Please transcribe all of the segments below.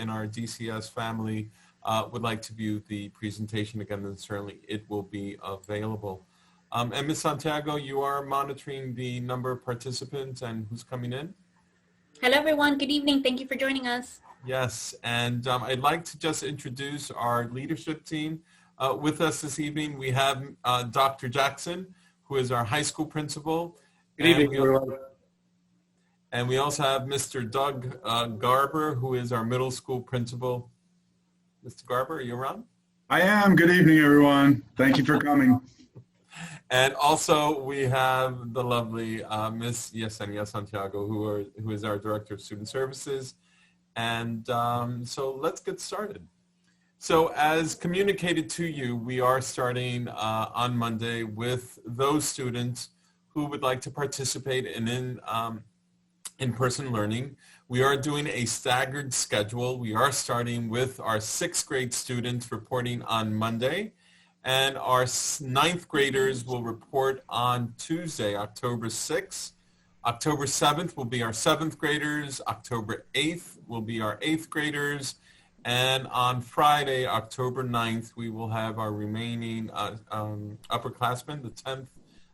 in our DCS family would like to view the presentation again, then certainly it will be available. And Ms. Santiago, you are monitoring the number of participants and who's coming in? Hello, everyone. Good evening. Thank you for joining us. Yes, and I'd like to just introduce our leadership team. With us this evening, we have Dr. Jackson, who is our high school principal. Good evening, everyone. And we also have Mr. Doug Garber, who is our middle school principal. Mr. Garber, are you around? I am. Good evening, everyone. Thank you for coming. And also we have the lovely Miss Yesenia Santiago, who is our Director of Student Services. And so let's get started. So as communicated to you, we are starting on Monday with those students who would like to participate in in-person learning. We are doing a staggered schedule. We are starting with our 6th grade students reporting on Monday, and our 9th graders will report on Tuesday, October 6th. October 7th will be our 7th graders. October 8th will be our 8th graders. And on Friday, October 9th, we will have our remaining upperclassmen, the 10th,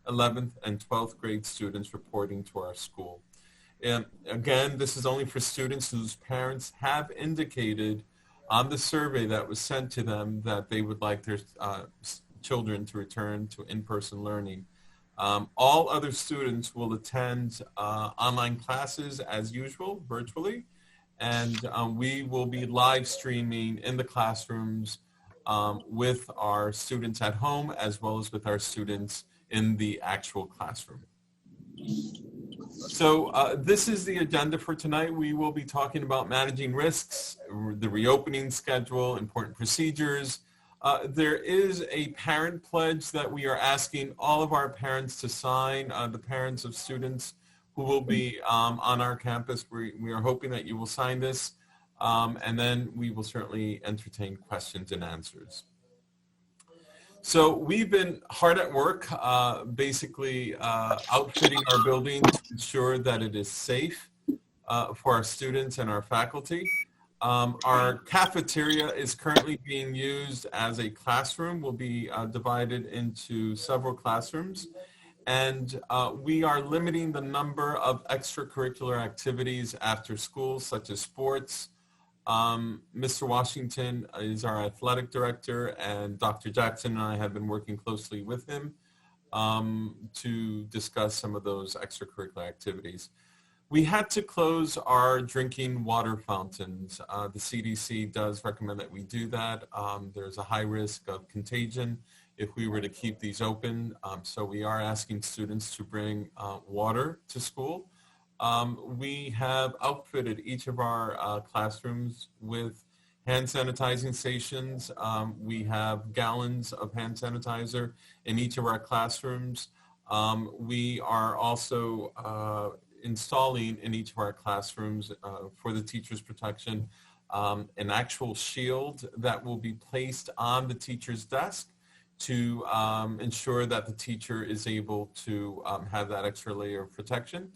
11th, and 12th grade students reporting to our school. And again, this is only for students whose parents have indicated on the survey that was sent to them that they would like their children to return to in-person learning. All other students will attend online classes as usual, virtually, and we will be live streaming in the classrooms with our students at home as well as with our students in the actual classroom. So this is the agenda for tonight. We will be talking about managing risks, the reopening schedule, important procedures. There is a parent pledge that we are asking all of our parents to sign, the parents of students who will be on our campus. We are hoping that you will sign this, and then we will certainly entertain questions and answers. So we've been hard at work, basically outfitting our building to ensure that it is safe for our students and our faculty. Our cafeteria is currently being used as a classroom. Will be divided into several classrooms. And we are limiting the number of extracurricular activities after school, such as sports. Mr. Washington is our athletic director, and Dr. Jackson and I have been working closely with him to discuss some of those extracurricular activities. We had to close our drinking water fountains. The CDC does recommend that we do that. There's a high risk of contagion if we were to keep these open. So we are asking students to bring water to school. We have outfitted each of our classrooms with hand sanitizing stations. We have gallons of hand sanitizer in each of our classrooms. We are also installing in each of our classrooms for the teacher's protection an actual shield that will be placed on the teacher's desk to ensure that the teacher is able to have that extra layer of protection.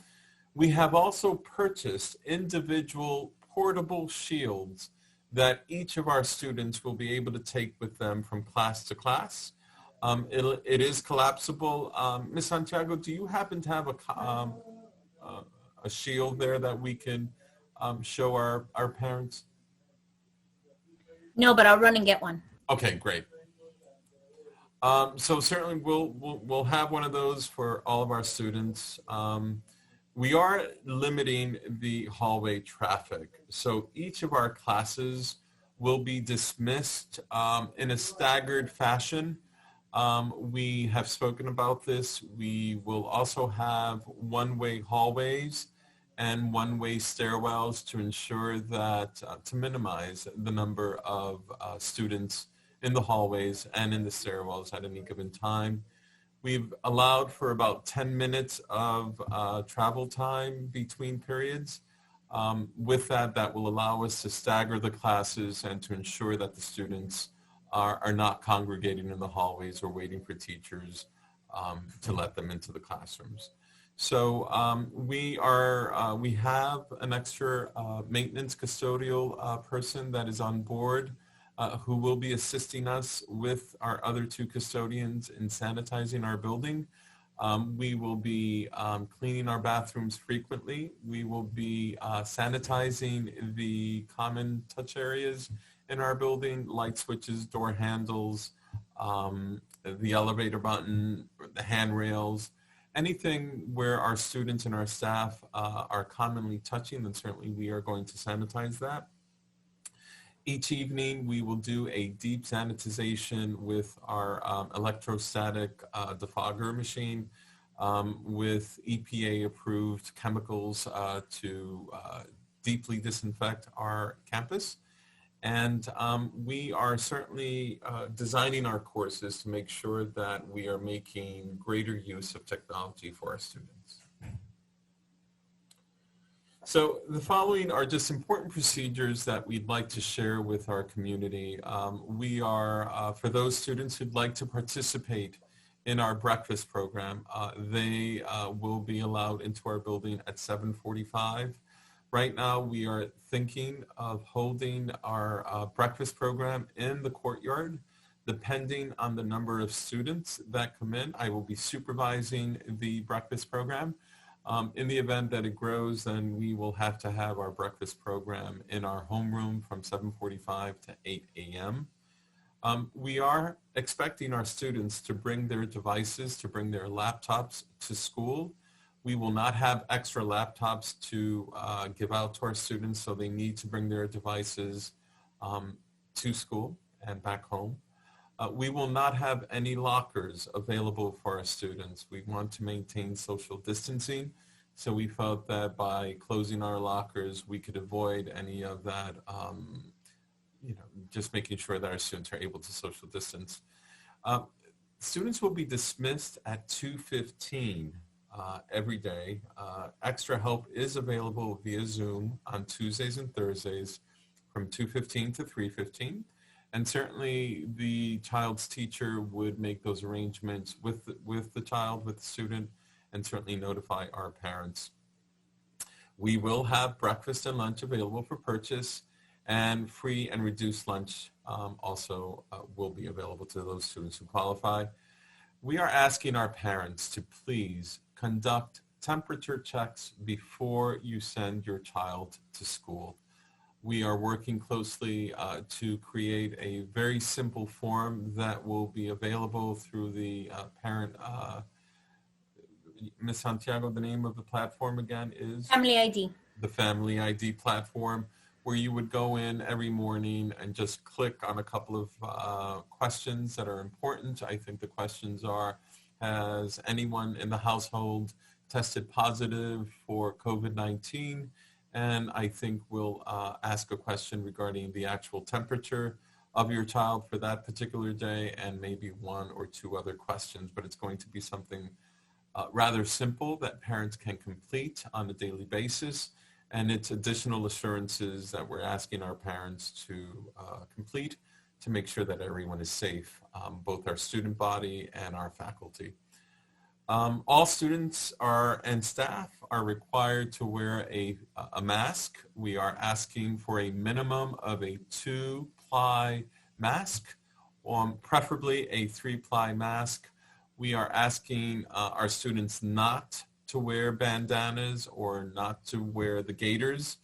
We have also purchased individual portable shields that each of our students will be able to take with them from class to class. It is collapsible. Ms. Santiago, do you happen to have a shield there that we can show our parents? No, but I'll run and get one. Okay, great. So certainly we'll have one of those for all of our students. We are limiting the hallway traffic. So each of our classes will be dismissed in a staggered fashion. We have spoken about this. We will also have one-way hallways and one-way stairwells to ensure that, to minimize the number of students in the hallways and in the stairwells at any given time. We've allowed for about 10 minutes of travel time between periods. With that, that will allow us to stagger the classes and to ensure that the students are not congregating in the hallways or waiting for teachers to let them into the classrooms. So we have an extra maintenance custodial person that is on board who will be assisting us with our other two custodians in sanitizing our building. We will be cleaning our bathrooms frequently. We will be sanitizing the common touch areas in our building, light switches, door handles, the elevator button, the handrails, anything where our students and our staff are commonly touching, then certainly we are going to sanitize that. Each evening, we will do a deep sanitization with our electrostatic defogger machine with EPA-approved chemicals to deeply disinfect our campus. And we are certainly designing our courses to make sure that we are making greater use of technology for our students. So the following are just important procedures that we'd like to share with our community. We are, for those students who'd like to participate in our breakfast program, they will be allowed into our building at 7:45. Right now, we are thinking of holding our breakfast program in the courtyard. Depending on the number of students that come in, I will be supervising the breakfast program. In the event that it grows, then we will have to have our breakfast program in our homeroom from 7:45 to 8 a.m. We are expecting our students to bring their devices, to bring their laptops to school. We will not have extra laptops to give out to our students, so they need to bring their devices to school and back home. We will not have any lockers available for our students. We want to maintain social distancing, so we felt that by closing our lockers, we could avoid any of that, just making sure that our students are able to social distance. Students will be dismissed at 2:15 every day. Extra help is available via Zoom on Tuesdays and Thursdays from 2:15 to 3:15. And certainly the child's teacher would make those arrangements with the child, with the student, and certainly notify our parents. We will have breakfast and lunch available for purchase, and free and reduced lunch also will be available to those students who qualify. We are asking our parents to please conduct temperature checks before you send your child to school. We are working closely to create a very simple form that will be available through the parent. Ms. Santiago, the name of the platform again is? Family ID. The Family ID platform, where you would go in every morning and just click on a couple of questions that are important. I think the questions are, has anyone in the household tested positive for COVID-19? And I think we'll ask a question regarding the actual temperature of your child for that particular day, and maybe one or two other questions, but it's going to be something rather simple that parents can complete on a daily basis. And it's additional assurances that we're asking our parents to complete to make sure that everyone is safe, both our student body and our faculty. All students and staff are required to wear a mask. We are asking for a minimum of a 2-ply mask, preferably a 3-ply mask. We are asking our students not to wear bandanas or not to wear the gaiters.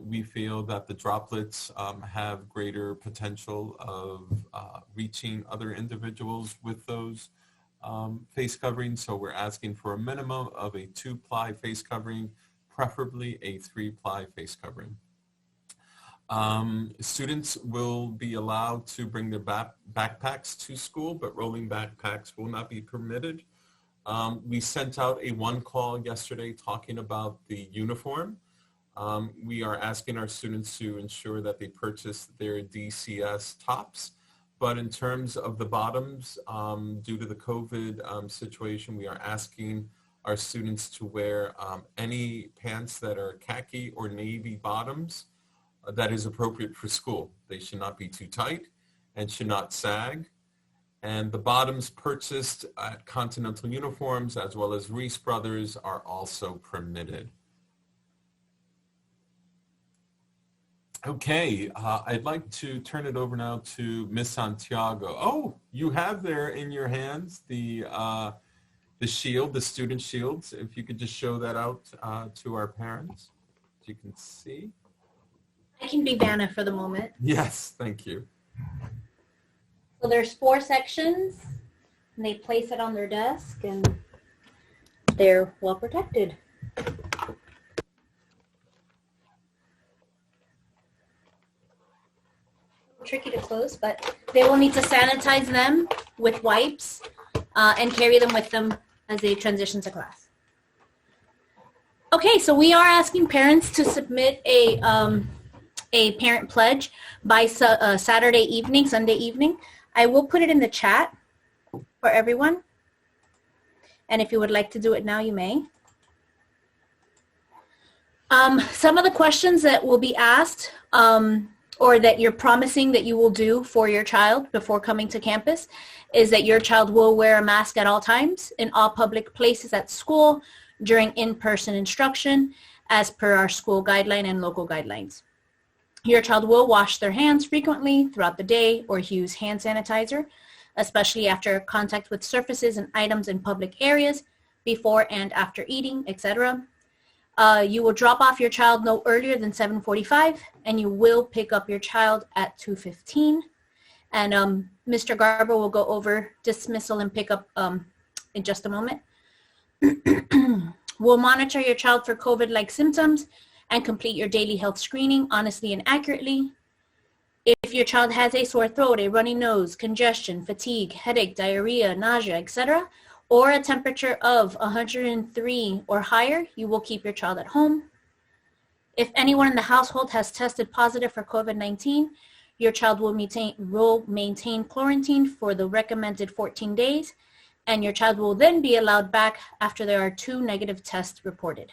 We feel that the droplets have greater potential of reaching other individuals with those face coverings, so we're asking for a minimum of a 2-ply face covering, preferably a 3-ply face covering. Students will be allowed to bring their backpacks to school, but rolling backpacks will not be permitted. We sent out a one-call yesterday talking about the uniform. We are asking our students to ensure that they purchase their DCS tops. But in terms of the bottoms, due to the COVID situation, we are asking our students to wear any pants that are khaki or navy bottoms that is appropriate for school. They should not be too tight and should not sag. And the bottoms purchased at Continental Uniforms as well as Reese Brothers are also permitted. Okay, I'd like to turn it over now to Miss Santiago. Oh, you have there in your hands the shield, the student shields. If you could just show that out to our parents, as you can see. I can be Vanna for the moment. Yes, thank you. So there's 4 sections, and they place it on their desk, and they're well protected. Tricky to close, but they will need to sanitize them with wipes and carry them with them as they transition to class. Okay, so we are asking parents to submit a parent pledge by Saturday evening, Sunday evening. I will put it in the chat for everyone. And if you would like to do it now, you may. Some of the questions that will be asked or that you're promising that you will do for your child before coming to campus is that your child will wear a mask at all times in all public places at school during in-person instruction as per our school guideline and local guidelines. Your child will wash their hands frequently throughout the day or use hand sanitizer, especially after contact with surfaces and items in public areas, before and after eating, etc. You will drop off your child no earlier than 7:45, and you will pick up your child at 2:15. And Mr. Garber will go over dismissal and pickup in just a moment. We'll monitor your child for COVID-like symptoms and complete your daily health screening honestly and accurately. If your child has a sore throat, a runny nose, congestion, fatigue, headache, diarrhea, nausea, etc., or a temperature of 103 or higher, you will keep your child at home. If anyone in the household has tested positive for COVID-19, your child will maintain quarantine for the recommended 14 days, and your child will then be allowed back after there are 2 negative tests reported.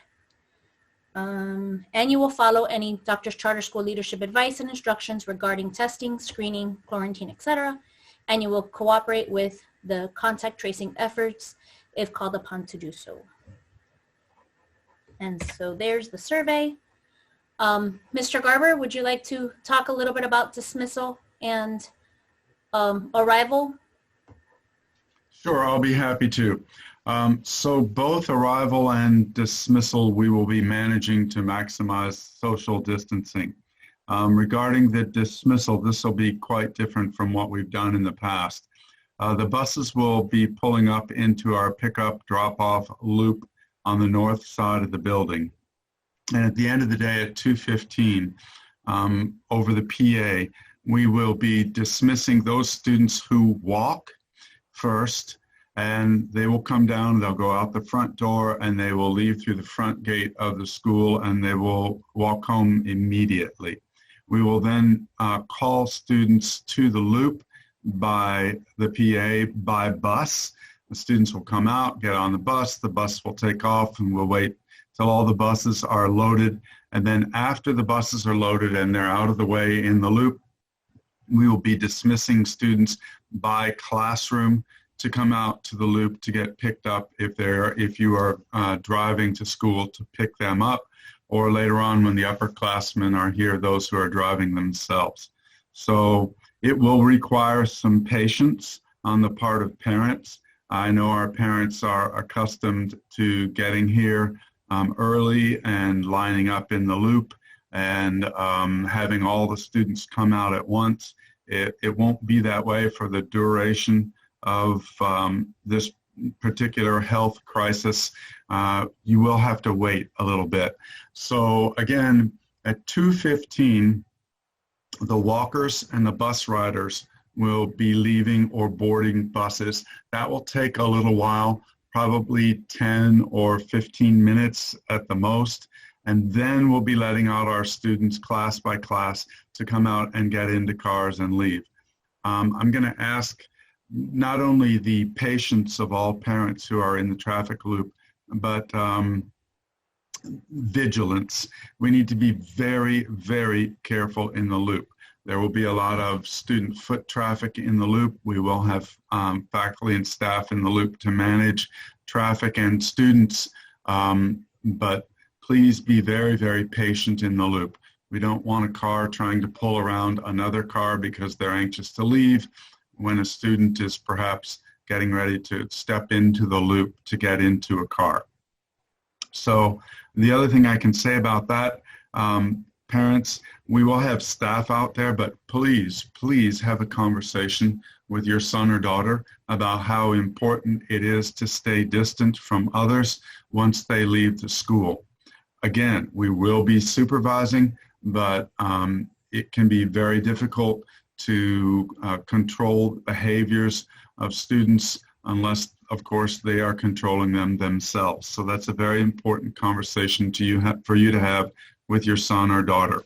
And you will follow any Doctor's Charter School leadership advice and instructions regarding testing, screening, quarantine, etc., and you will cooperate with the contact tracing efforts if called upon to do so. And so there's the survey. Mr. Garber, would you like to talk a little bit about dismissal and arrival? Sure, I'll be happy to. So both arrival and dismissal, we will be managing to maximize social distancing. Regarding the dismissal, this will be quite different from what we've done in the past. The buses will be pulling up into our pickup drop-off loop on the north side of the building. And at the end of the day at 2:15, over the PA, we will be dismissing those students who walk first, and they will come down, they'll go out the front door, and they will leave through the front gate of the school, and they will walk home immediately. We will then call students to the loop by the PA by bus. The students will come out, get on the bus will take off, and we'll wait till all the buses are loaded. And then after the buses are loaded and they're out of the way in the loop, we will be dismissing students by classroom to come out to the loop to get picked up if you are driving to school to pick them up, or later on when the upperclassmen are here, those who are driving themselves. So it will require some patience on the part of parents. I know our parents are accustomed to getting here early and lining up in the loop and having all the students come out at once. It won't be that way for the duration of this particular health crisis. You will have to wait a little bit. So again, at 2:15, the walkers and the bus riders will be leaving or boarding buses. That will take a little while, probably 10 or 15 minutes at the most. And then we'll be letting out our students class by class to come out and get into cars and leave. I'm going to ask not only the patience of all parents who are in the traffic loop, but vigilance. We need to be very, very careful in the loop. There will be a lot of student foot traffic in the loop. We will have faculty and staff in the loop to manage traffic and students, but please be very, very patient in the loop. We don't want a car trying to pull around another car because they're anxious to leave when a student is perhaps getting ready to step into the loop to get into a car. So the other thing I can say about that, parents, we will have staff out there, but please, please have a conversation with your son or daughter about how important it is to stay distant from others once they leave the school. Again, we will be supervising, but it can be very difficult to control behaviors of students unless, of course, they are controlling them themselves. So that's a very important conversation for you to have with your son or daughter.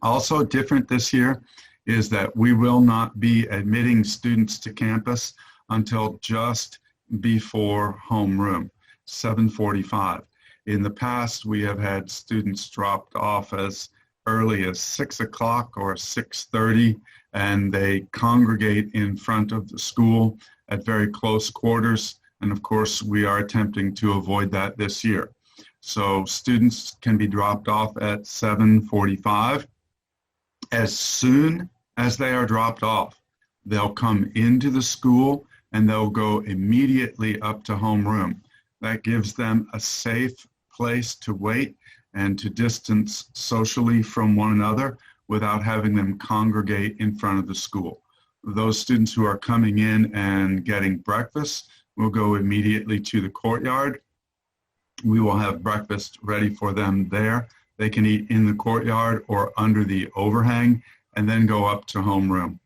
Also different this year is that we will not be admitting students to campus until just before homeroom, 7:45. In the past, we have had students dropped off as early as 6 o'clock or 6:30, and they congregate in front of the school at very close quarters. And of course, we are attempting to avoid that this year. So students can be dropped off at 7:45. As soon as they are dropped off, they'll come into the school and they'll go immediately up to homeroom. That gives them a safe place to wait and to distance socially from one another without having them congregate in front of the school. Those students who are coming in and getting breakfast will go immediately to the courtyard. We will have breakfast ready for them there. They can eat in the courtyard or under the overhang and then go up to homeroom.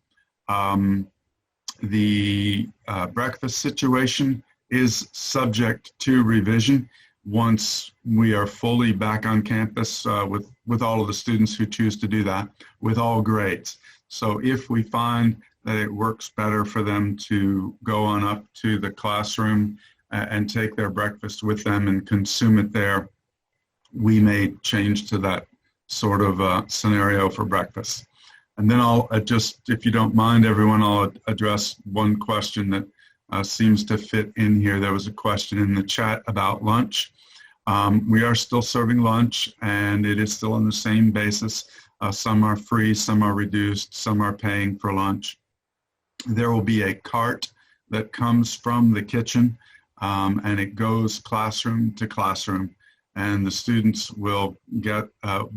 The breakfast situation is subject to revision once we are fully back on campus with all of the students who choose to do that with all grades. So if we find that it works better for them to go on up to the classroom and take their breakfast with them and consume it there, we may change to that sort of scenario for breakfast. And then I'll just, if you don't mind, everyone, I'll address one question that seems to fit in here. There was a question in the chat about lunch. We are still serving lunch, and it is still on the same basis. Some are free, some are reduced, some are paying for lunch. There will be a cart that comes from the kitchen, and it goes classroom to classroom, and the students will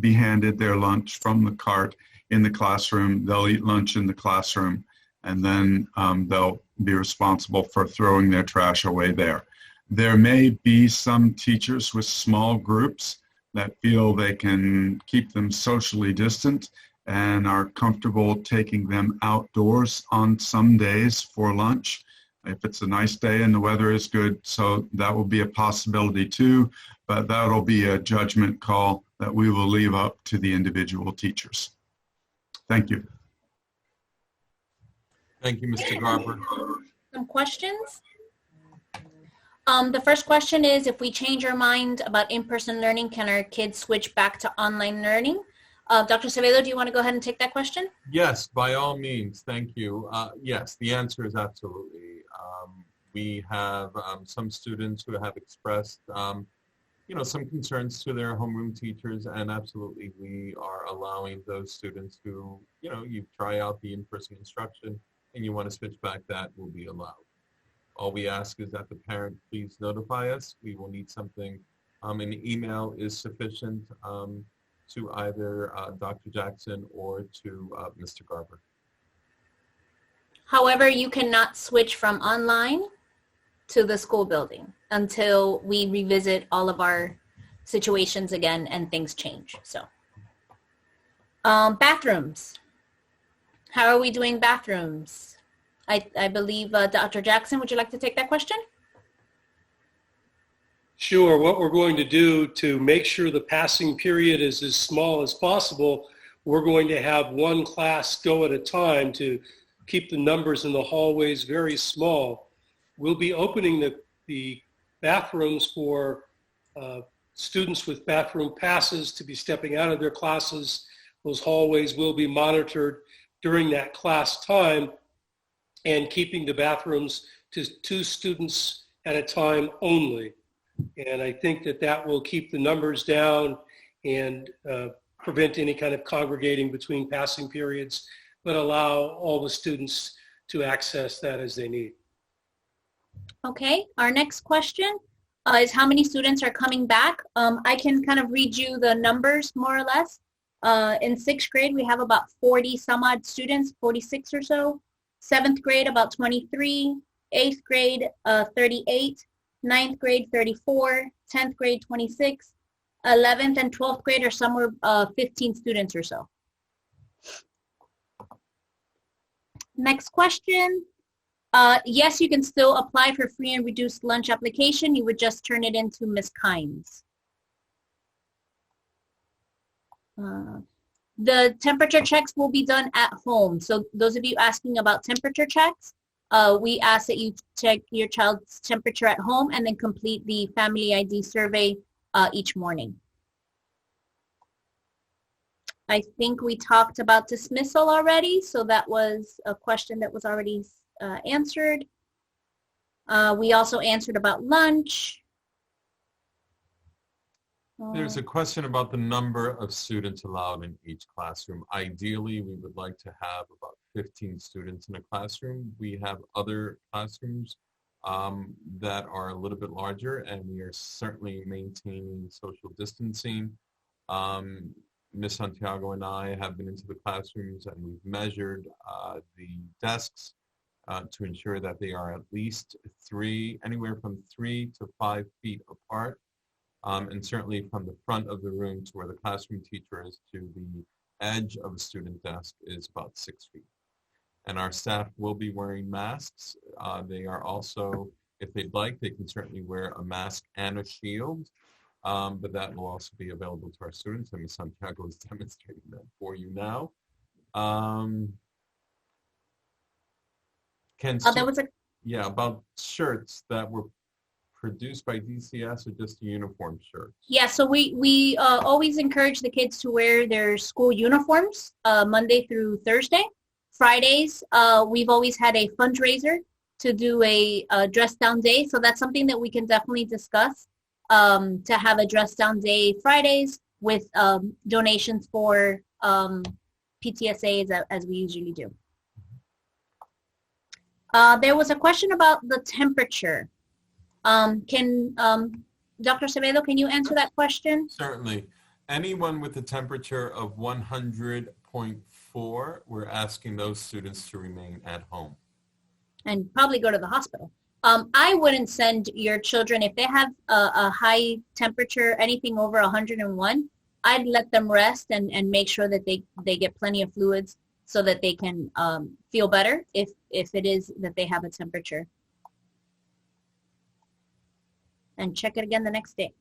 be handed their lunch from the cart in the classroom. They'll eat lunch in the classroom, and then they'll be responsible for throwing their trash away there. There may be some teachers with small groups that feel they can keep them socially distant and are comfortable taking them outdoors on some days for lunch. If it's a nice day and the weather is good, so that will be a possibility too, but that'll be a judgment call that we will leave up to the individual teachers. Thank you. Thank you, Mr. Garber. Some questions? The first question is, if we change our mind about in-person learning, can our kids switch back to online learning? Dr. Acevedo, do you want to go ahead and take that question? Yes, by all means. Thank you. Yes, the answer is absolutely. We have some students who have expressed, some concerns to their homeroom teachers, and absolutely we are allowing those students who, you try out the in-person instruction and you want to switch back, that will be allowed. All we ask is that the parent please notify us. We will need something. An email is sufficient to either Dr. Jackson or to Mr. Garber. However, you cannot switch from online to the school building until we revisit all of our situations again and things change. So, bathrooms. How are we doing bathrooms? I believe Dr. Jackson, would you like to take that question? Sure. What we're going to do to make sure the passing period is as small as possible, we're going to have one class go at a time to keep the numbers in the hallways very small. We'll be opening the bathrooms for students with bathroom passes to be stepping out of their classes Those hallways will be monitored during that class time, and keeping the bathrooms to 2 students at a time only. And I think that that will keep the numbers down and prevent any kind of congregating between passing periods, but allow all the students to access that as they need. Okay, our next question is how many students are coming back? I can kind of read you the numbers more or less. In 6th grade, we have about 40 some odd students, 46 or so. 7th grade, about 23. 8th grade, 38. 9th grade, 34. 10th grade, 26. 11th and 12th grade are somewhere 15 students or so. Next question. Yes, you can still apply for free and reduced lunch application. You would just turn it into Ms. Kynes. The temperature checks will be done at home. So those of you asking about temperature checks, we ask that you check your child's temperature at home and then complete the Family ID survey each morning. I think we talked about dismissal already, so that was a question that was already answered. We also answered about lunch. There's a question about the number of students allowed in each classroom. Ideally, we would like to have about 15 students in a classroom. We have other classrooms that are a little bit larger, and we are certainly maintaining social distancing. Ms. Santiago and I have been into the classrooms, and we've measured the desks to ensure that they are at least anywhere from 3 to 5 feet apart. And certainly from the front of the room to where the classroom teacher is to the edge of a student desk is about 6 feet. And our staff will be wearing masks. They are also, if they'd like, they can certainly wear a mask and a shield, but that will also be available to our students. And Ms. Santiago is demonstrating that for you now. Yeah, about shirts that were produced by DCS or just uniform shirts? Yeah, so we always encourage the kids to wear their school uniforms Monday through Thursday. Fridays, we've always had a fundraiser to do a dress down day, so that's something that we can definitely discuss, to have a dress down day Fridays with donations for PTSAs as we usually do. There was a question about the temperature. Dr. Acevedo, can you answer that question? Certainly. Anyone with a temperature of 100.4, we're asking those students to remain at home. And probably go to the hospital. I wouldn't send your children, if they have a high temperature, anything over 101, I'd let them rest and make sure that they get plenty of fluids so that they can feel better if it is that they have a temperature. And check it again the next day.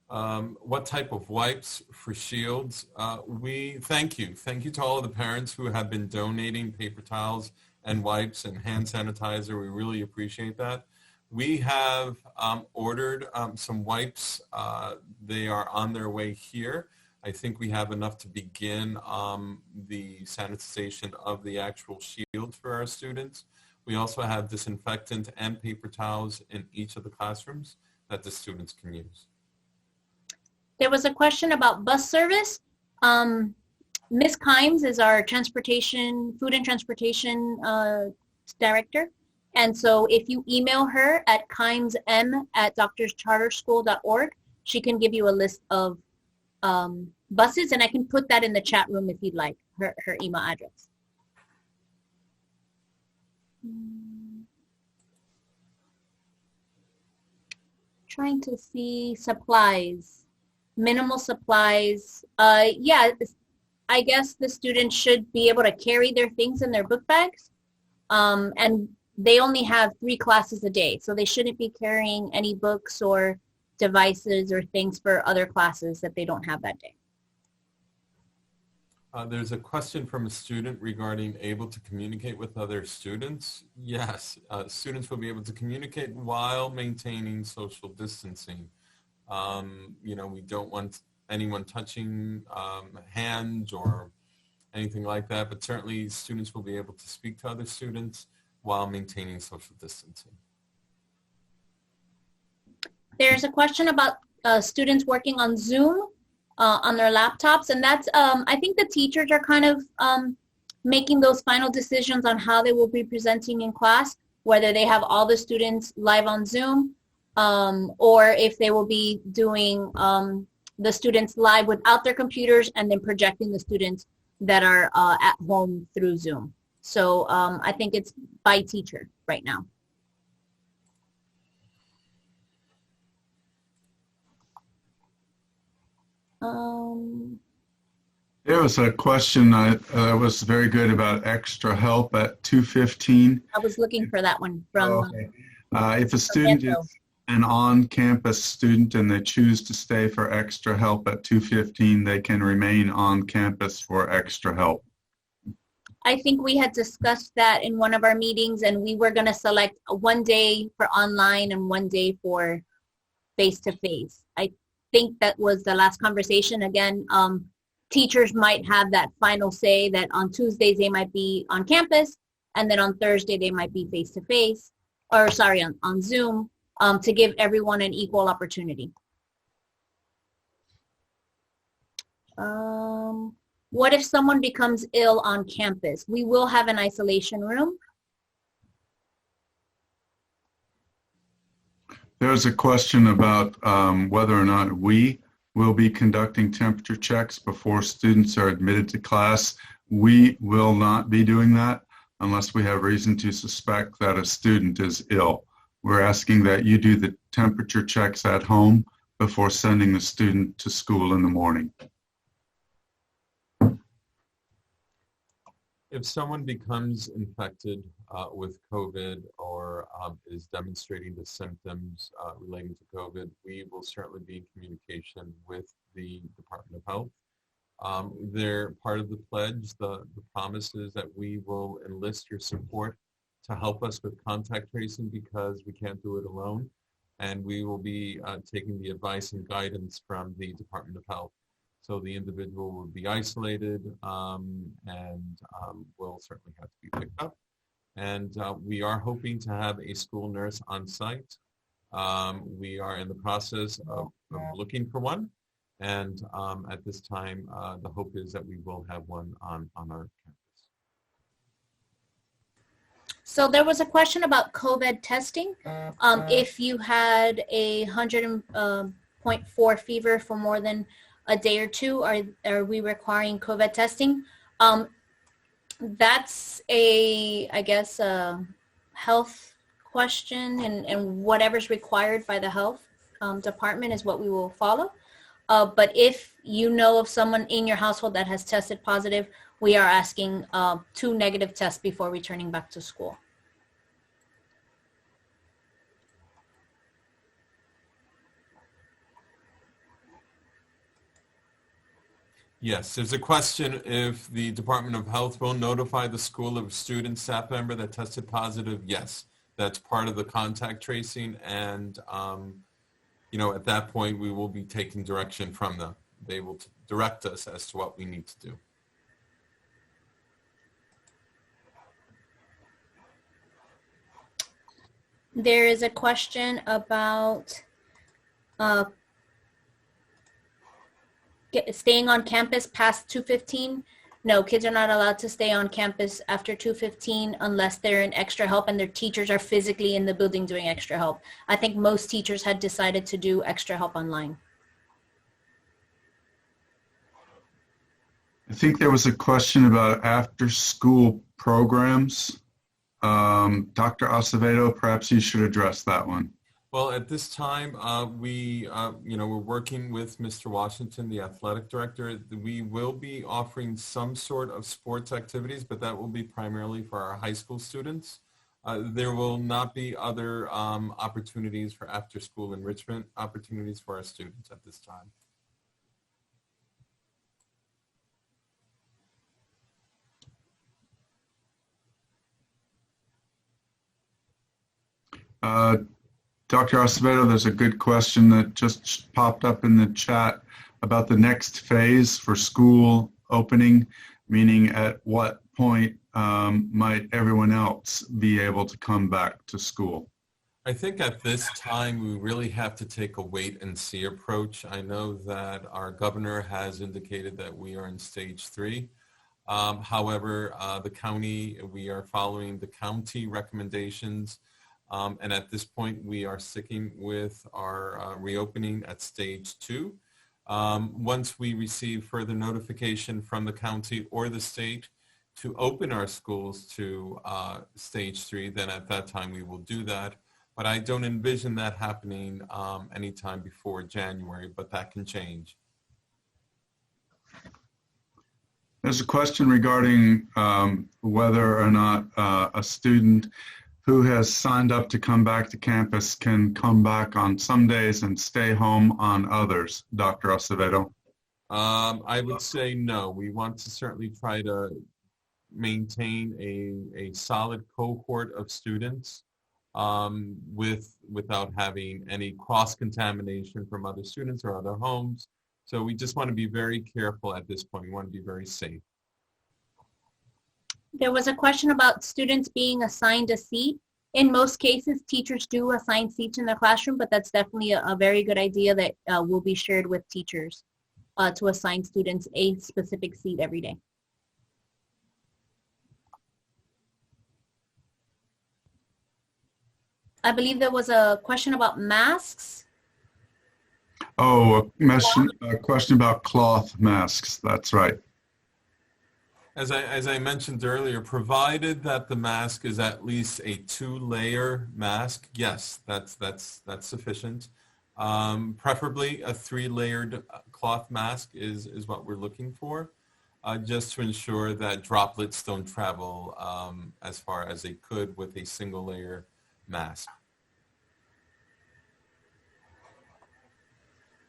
What type of wipes for shields? We thank you. Thank you to all of the parents who have been donating paper towels and wipes and hand sanitizer. We really appreciate that. We have ordered some wipes. They are on their way here. I think we have enough to begin the sanitization of the actual shields for our students. We also have disinfectant and paper towels in each of the classrooms that the students can use. There was a question about bus service. Ms. Kynes is our food and transportation director. And so if you email her at kymesm@doctorscharterschool.org, she can give you a list of buses, and I can put that in the chat room if you'd like, her email address. Trying to see supplies, minimal supplies. Yeah, I guess the students should be able to carry their things in their book bags. And they only have 3 classes a day, so they shouldn't be carrying any books or devices or things for other classes that they don't have that day. There's a question from a student regarding able to communicate with other students. Yes, students will be able to communicate while maintaining social distancing. We don't want anyone touching hands or anything like that, but certainly students will be able to speak to other students while maintaining social distancing. There's a question about students working on Zoom on their laptops, and that's I think the teachers are kind of making those final decisions on how they will be presenting in class, whether they have all the students live on Zoom or if they will be doing the students live without their computers and then projecting the students that are at home through Zoom. So I think it's by teacher right now. There was a question that was very good about extra help at 2:15. I was looking for that one from. Okay. If a student is an on-campus student and they choose to stay for extra help at 2:15, they can remain on campus for extra help. I think we had discussed that in one of our meetings, and we were going to select one day for online and one day for face-to-face. I think that was the last conversation. Again, teachers might have that final say that on Tuesdays they might be on campus, and then on Thursday they might be face-to-face, or sorry, on Zoom, to give everyone an equal opportunity. What if someone becomes ill on campus? We will have an isolation room. There's a question about whether or not we will be conducting temperature checks before students are admitted to class. We will not be doing that unless we have reason to suspect that a student is ill. We're asking that you do the temperature checks at home before sending the student to school in the morning. If someone becomes infected with COVID or is demonstrating the symptoms relating to COVID, we will certainly be in communication with the Department of Health. They're part of the pledge. The promise is that we will enlist your support to help us with contact tracing because we can't do it alone. And we will be taking the advice and guidance from the Department of Health. So the individual will be isolated and will certainly have to be picked up. And we are hoping to have a school nurse on site. We are in the process of looking for one. And at this time, the hope is that we will have one on our campus. So there was a question about COVID testing. If you had a 100.4 fever for more than a day or two, are we requiring COVID testing? That's I guess, a health question, and whatever's required by the health department is what we will follow. But if you know of someone in your household that has tested positive, we are asking 2 negative tests before returning back to school. Yes, there's a question if the Department of Health will notify the school of a student staff member that tested positive. Yes, that's part of the contact tracing, and at that point we will be taking direction from them. They will direct us as to what we need to do. There is a question about staying on campus past 2:15. No, kids are not allowed to stay on campus after 2:15 unless they're in extra help and their teachers are physically in the building doing extra help. I think most teachers had decided to do extra help online. I think there was a question about after-school programs. Dr. Acevedo, perhaps you should address that one. Well, at this time, we're working with Mr. Washington, the athletic director. We will be offering some sort of sports activities, but that will be primarily for our high school students. There will not be other opportunities for after-school enrichment opportunities for our students at this time. Dr. Acevedo, there's a good question that just popped up in the chat about the next phase for school opening, meaning at what point might everyone else be able to come back to school? I think at this time, we really have to take a wait and see approach. I know that our governor has indicated that we are in stage 3. However, the county, we are following the county recommendations. And at this point, we are sticking with our reopening at stage 2. Once we receive further notification from the county or the state to open our schools to stage 3, then at that time we will do that. But I don't envision that happening anytime before January, but that can change. There's a question regarding whether or not a student who has signed up to come back to campus can come back on some days and stay home on others. Dr. Acevedo? I would say no. We want to certainly try to maintain a solid cohort of students without having any cross-contamination from other students or other homes. So we just want to be very careful at this point. We want to be very safe. There was a question about students being assigned a seat. In most cases, teachers do assign seats in their classroom, but that's definitely a very good idea that will be shared with teachers to assign students a specific seat every day. I believe there was a question about masks. Oh, a question about cloth masks. That's right. As I mentioned earlier, provided that the mask is at least a 2-layer mask, yes, that's sufficient. Preferably a 3-layered cloth mask is what we're looking for, just to ensure that droplets don't travel as far as they could with a single layer mask.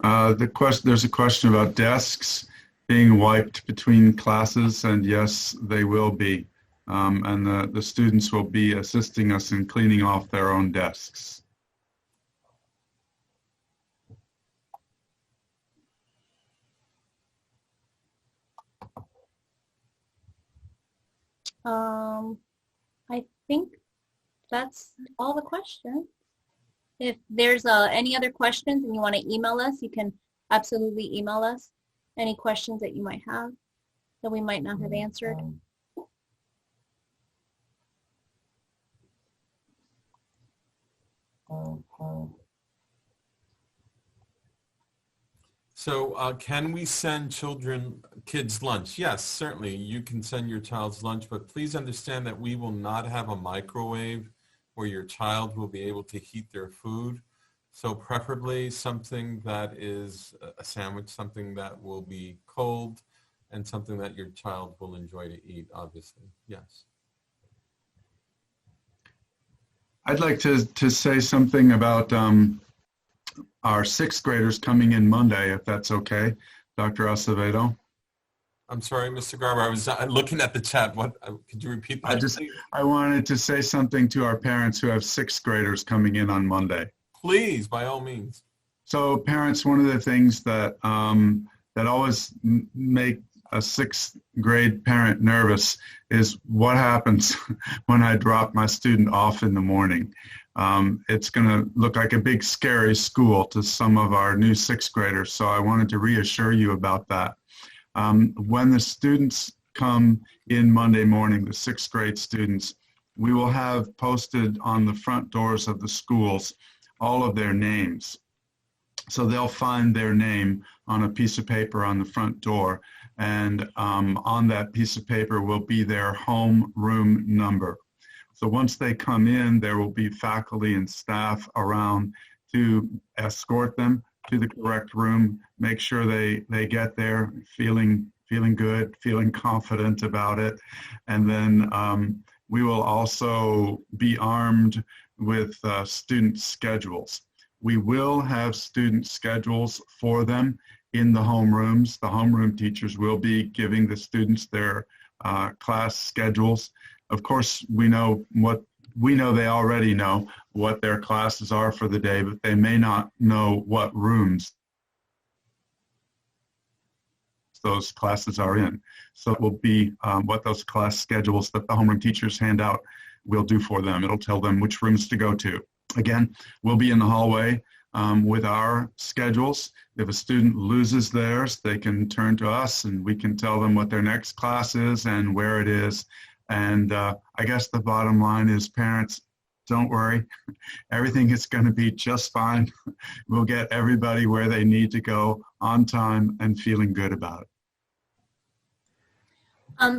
There's a question about desks being wiped between classes, and yes, they will be. And the students will be assisting us in cleaning off their own desks. I think that's all the questions. If there's any other questions and you want to email us, you can absolutely email us any questions that you might have that we might not have answered. So can we send kids lunch? Yes, certainly. You can send your child's lunch, but please understand that we will not have a microwave where your child will be able to heat their food. So preferably something that is a sandwich, something that will be cold, and something that your child will enjoy to eat, obviously. Yes. I'd like to say something about our 6th graders coming in Monday, if that's okay, Dr. Acevedo. I'm sorry, Mr. Garber. I was looking at the chat. What? Could you repeat that? I wanted to say something to our parents who have 6th graders coming in on Monday. Please, by all means. So parents, one of the things that that always make a 6th grade parent nervous is what happens when I drop my student off in the morning. It's going to look like a big scary school to some of our new 6th graders. So I wanted to reassure you about that. When the students come in Monday morning, the 6th grade students, we will have posted on the front doors of the schools all of their names. So they'll find their name on a piece of paper on the front door, and on that piece of paper will be their home room number. So once they come in, there will be faculty and staff around to escort them to the correct room, make sure they get there feeling good, feeling confident about it. And then we will also be armed with student schedules. We will have student schedules for them in the homerooms. The homeroom teachers will be giving the students their class schedules. Of course, we know what we know they already know what their classes are for the day, but they may not know what rooms those classes are in. So it will be what those class schedules that the homeroom teachers hand out will do for them. It'll tell them which rooms to go to. Again, we'll be in the hallway with our schedules. If a student loses theirs, they can turn to us and we can tell them what their next class is and where it is. And I guess the bottom line is, parents, don't worry. Everything is going to be just fine. We'll get everybody where they need to go on time and feeling good about it.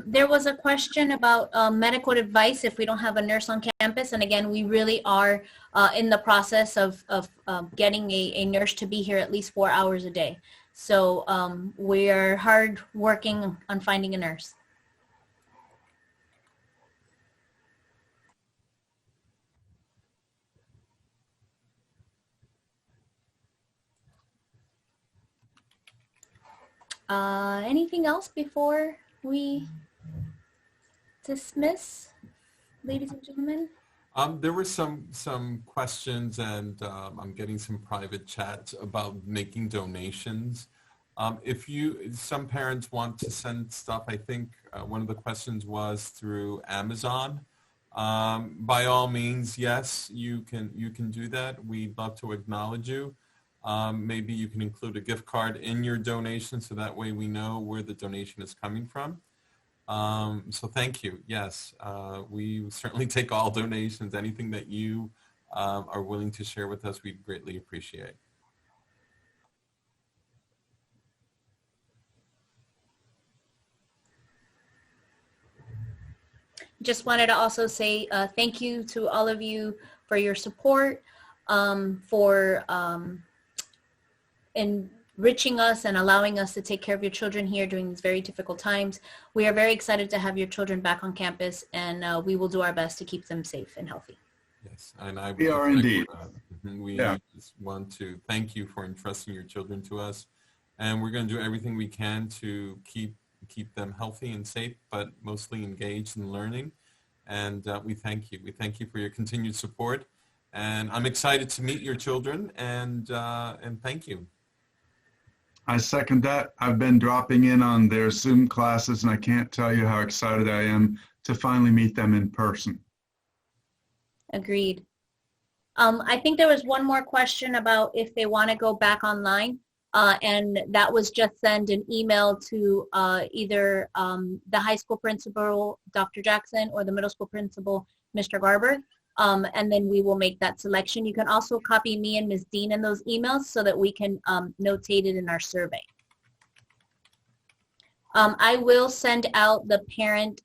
There was a question about medical advice if we don't have a nurse on campus. And again, we really are in the process of getting a nurse to be here at least 4 hours a day. So we are hard working on finding a nurse. Anything else before we dismiss, ladies and gentlemen? There were some questions, and I'm getting some private chats about making donations. Some parents want to send stuff. I think one of the questions was through Amazon. By all means, yes, you can do that. We'd love to acknowledge you. Maybe you can include a gift card in your donation so that way we know where the donation is coming from. So thank you. Yes, we certainly take all donations. Anything that you are willing to share with us, we'd greatly appreciate. Just wanted to also say thank you to all of you for your support, for enriching us and allowing us to take care of your children here during these very difficult times. We are very excited to have your children back on campus, and we will do our best to keep them safe and healthy. Yes, and we are indeed. We just want to thank you for entrusting your children to us, and we're going to do everything we can to keep them healthy and safe, but mostly engaged in learning. And we thank you. We thank you for your continued support. And I'm excited to meet your children, and thank you. I second that. I've been dropping in on their Zoom classes, and I can't tell you how excited I am to finally meet them in person. Agreed. I think there was one more question about if they want to go back online, and that was just send an email to either the high school principal, Dr. Jackson, or the middle school principal, Mr. Garber. And then we will make that selection. You can also copy me and Ms. Dean in those emails so that we can notate it in our survey. I will send out the parent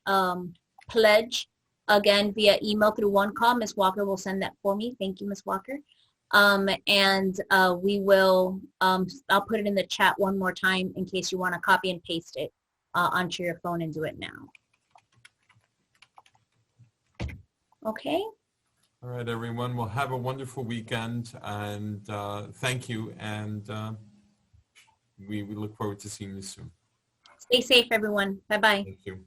pledge again via email through one call. Ms. Walker will send that for me. Thank you, Ms. Walker. And we will, I'll put it in the chat one more time in case you want to copy and paste it onto your phone and do it now. Okay. All right, everyone. Well, have a wonderful weekend, and thank you. And we look forward to seeing you soon. Stay safe, everyone. Bye-bye. Thank you.